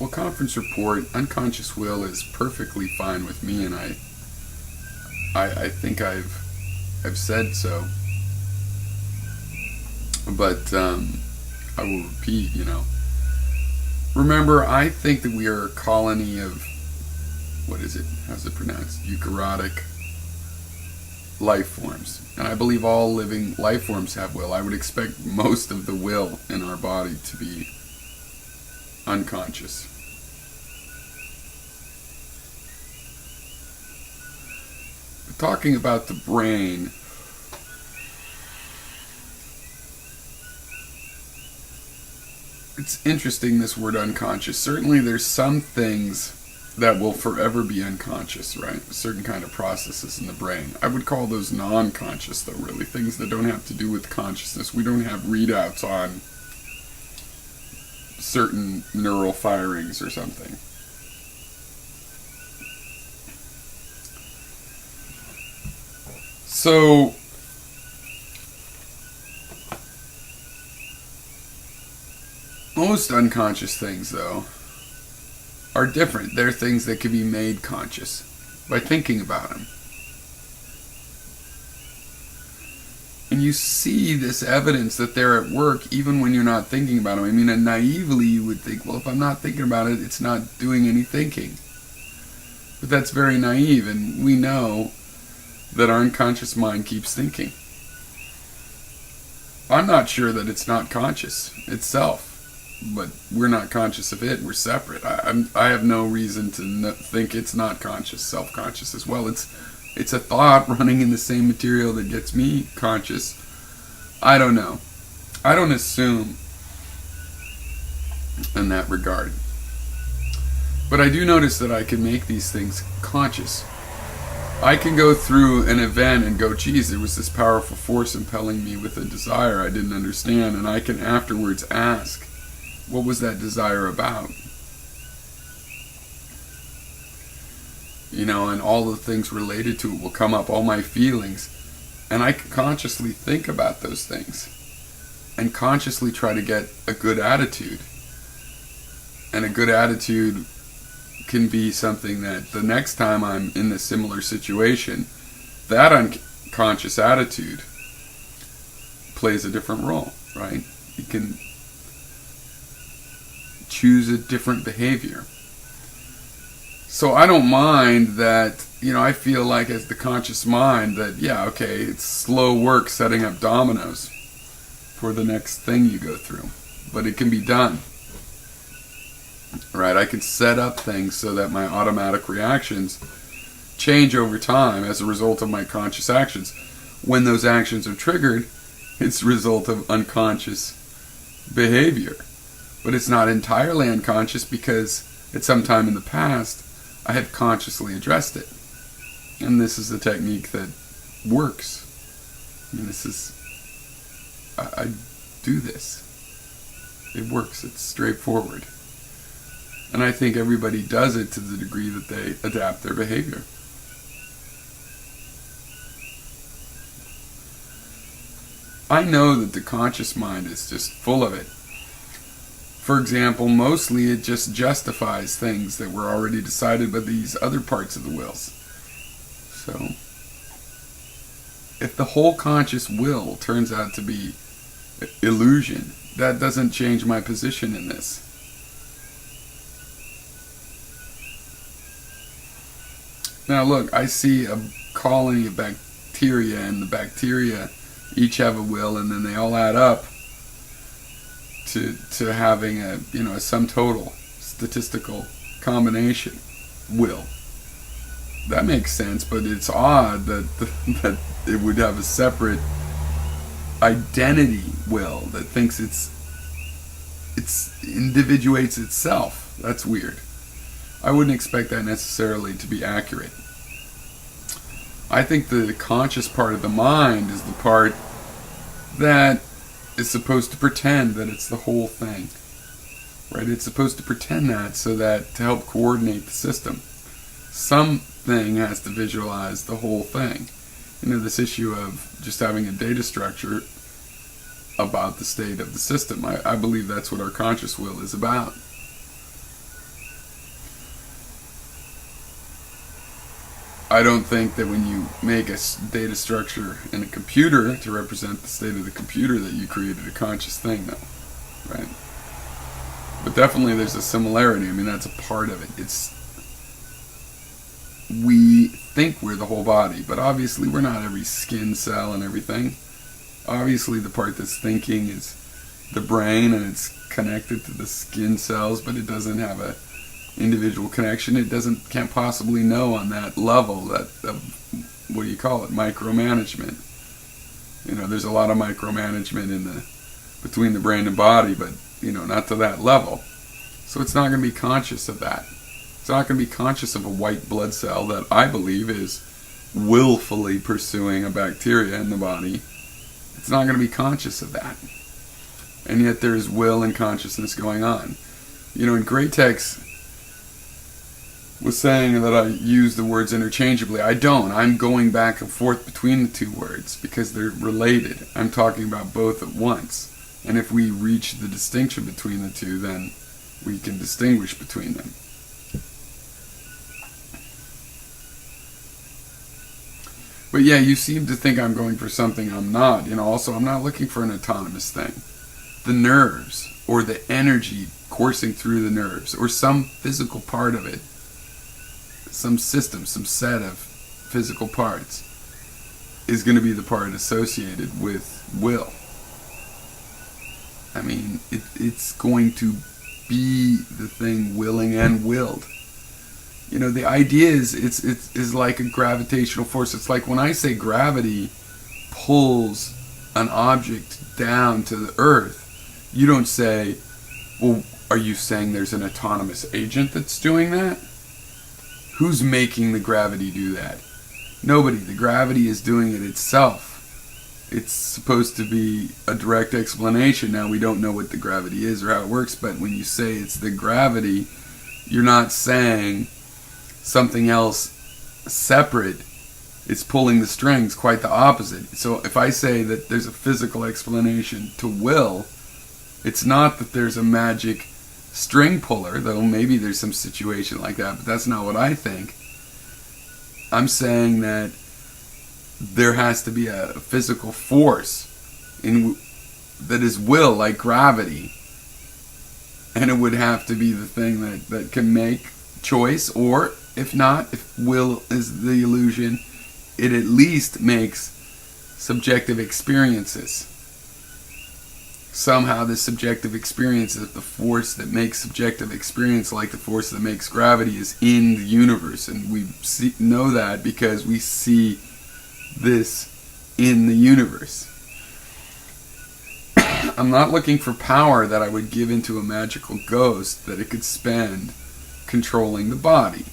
Well, conference report, unconscious will is perfectly fine with me, and I think I've said so. But I will repeat, Remember, I think that we are a colony of, what is it? How's it pronounced? Eukaryotic life forms. And I believe all living life forms have will. I would expect most of the will in our body to be unconscious. But talking about the brain, it's interesting, this word unconscious. Certainly there's some things that will forever be unconscious, right? A certain kind of processes in the brain. I would call those non-conscious, though, really. Things that don't have to do with consciousness. We don't have readouts on certain neural firings or something. So, most unconscious things, though, are different. They're things that can be made conscious by thinking about them. And you see this evidence that they're at work even when you're not thinking about them. I mean, and naively you would think, well, if I'm not thinking about it, it's not doing any thinking. But that's very naive, and we know that our unconscious mind keeps thinking. I'm not sure that it's not conscious itself, but we're not conscious of it. We're separate. I have no reason to think it's not conscious, self-conscious as well. It's a thought running in the same material that gets me conscious. I don't know. I don't assume in that regard. But I do notice that I can make these things conscious. I can go through an event and go, geez, there was this powerful force impelling me with a desire I didn't understand, and I can afterwards ask, what was that desire about? And all the things related to it will come up, all my feelings, and I can consciously think about those things and consciously try to get a good attitude. And a good attitude can be something that the next time I'm in a similar situation, that unconscious attitude plays a different role, right? You can choose a different behavior. So I don't mind that, I feel like as the conscious mind that, yeah, okay, it's slow work setting up dominoes for the next thing you go through, but it can be done. Right, I can set up things so that my automatic reactions change over time as a result of my conscious actions. When those actions are triggered, it's a result of unconscious behavior. But it's not entirely unconscious because at some time in the past, I have consciously addressed it. And this is a technique that works. I do this. It works, it's straightforward. And I think everybody does it to the degree that they adapt their behavior. I know that the conscious mind is just full of it. For example, mostly it just justifies things that were already decided by these other parts of the wills. So, if the whole conscious will turns out to be illusion, that doesn't change my position in this. Now look, I see a colony of bacteria, and the bacteria each have a will, and then they all add up to having a sum total statistical combination will. That makes sense, but it's odd that it would have a separate identity will that thinks it individuates itself. That's weird. I wouldn't expect that necessarily to be accurate. I think the conscious part of the mind is the part that is supposed to pretend that it's the whole thing. Right? It's supposed to pretend that so that to help coordinate the system. Something has to visualize the whole thing. This issue of just having a data structure about the state of the system. I believe that's what our conscious will is about. I don't think that when you make a data structure in a computer to represent the state of the computer that you created a conscious thing, though, right? But definitely there's a similarity. I mean, that's a part of it. We think we're the whole body, but obviously we're not every skin cell and everything. Obviously the part that's thinking is the brain, and it's connected to the skin cells, but it doesn't have a individual connection. It can't possibly know on that level, that what do you call it, micromanagement. There's a lot of micromanagement between the brain and body, but not to that level. So it's not going to be conscious of that. It's not going to be conscious of a white blood cell that I believe is willfully pursuing a bacteria in the body. It's not going to be conscious of that. And yet there's will and consciousness going on. And Great Text was saying that I use the words interchangeably. I don't. I'm going back and forth between the two words because they're related. I'm talking about both at once. And if we reach the distinction between the two, then we can distinguish between them. But yeah, you seem to think I'm going for something I'm not. Also, I'm not looking for an autonomous thing. The nerves, or the energy coursing through the nerves, or some physical part of it, some system, some set of physical parts, is going to be the part associated with will. I mean, it's going to be the thing willing and willed. The idea is it's like a gravitational force. It's like when I say gravity pulls an object down to the earth, you don't say, well, are you saying there's an autonomous agent that's doing that? Who's making the gravity do that? Nobody. The gravity is doing it itself. It's supposed to be a direct explanation. Now, we don't know what the gravity is or how it works, but when you say it's the gravity, you're not saying something else separate. It's pulling the strings, quite the opposite. So if I say that there's a physical explanation to will, it's not that there's a magic string puller, though maybe there's some situation like that, but that's not what I think. I'm saying that there has to be a physical force that is will, like gravity, and it would have to be the thing that can make choice, or if not, if will is the illusion, it at least makes subjective experiences. Somehow this subjective experience is the force that makes subjective experience, like the force that makes gravity, is in the universe, and we know that because we see this in the universe. I'm not looking for power that I would give into a magical ghost that it could spend controlling the body.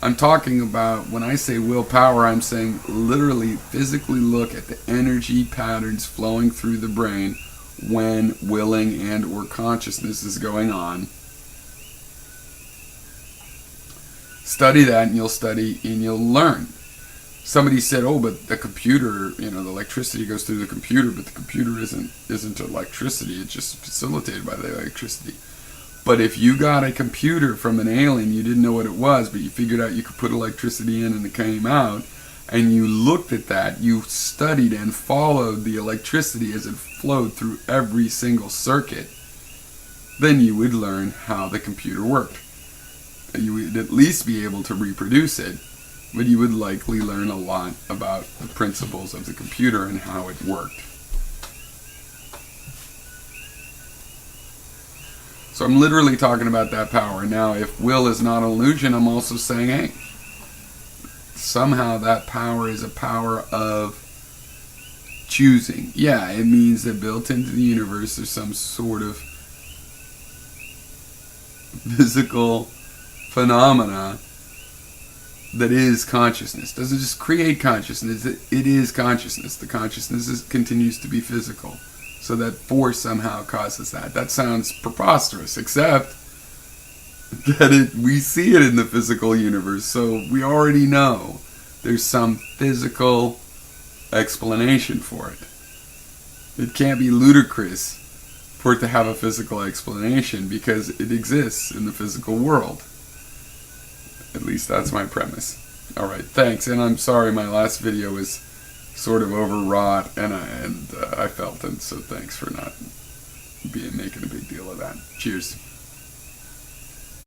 I'm talking about, when I say willpower, I'm saying literally physically look at the energy patterns flowing through the brain when willing and or consciousness is going on. Study that and you'll learn. Somebody said, oh, but the computer, the electricity goes through the computer, but the computer isn't electricity, it's just facilitated by the electricity. But if you got a computer from an alien, you didn't know what it was, but you figured out you could put electricity in and it came out, and you looked at that, you studied and followed the electricity as it flowed through every single circuit, then you would learn how the computer worked. You would at least be able to reproduce it, but you would likely learn a lot about the principles of the computer and how it worked. So I'm literally talking about that power. Now, if will is not an illusion, I'm also saying, hey, somehow that power is a power of choosing. Yeah, it means that built into the universe there's some sort of physical phenomena that is consciousness. Doesn't just create consciousness, it is consciousness. The consciousness continues to be physical. So that force somehow causes that. That sounds preposterous, except that we see it in the physical universe. So we already know there's some physical explanation for it. It can't be ludicrous for it to have a physical explanation because it exists in the physical world. At least that's my premise. All right, thanks. And I'm sorry my last video was sort of overwrought, and I felt it. So thanks for not making a big deal of that. Cheers.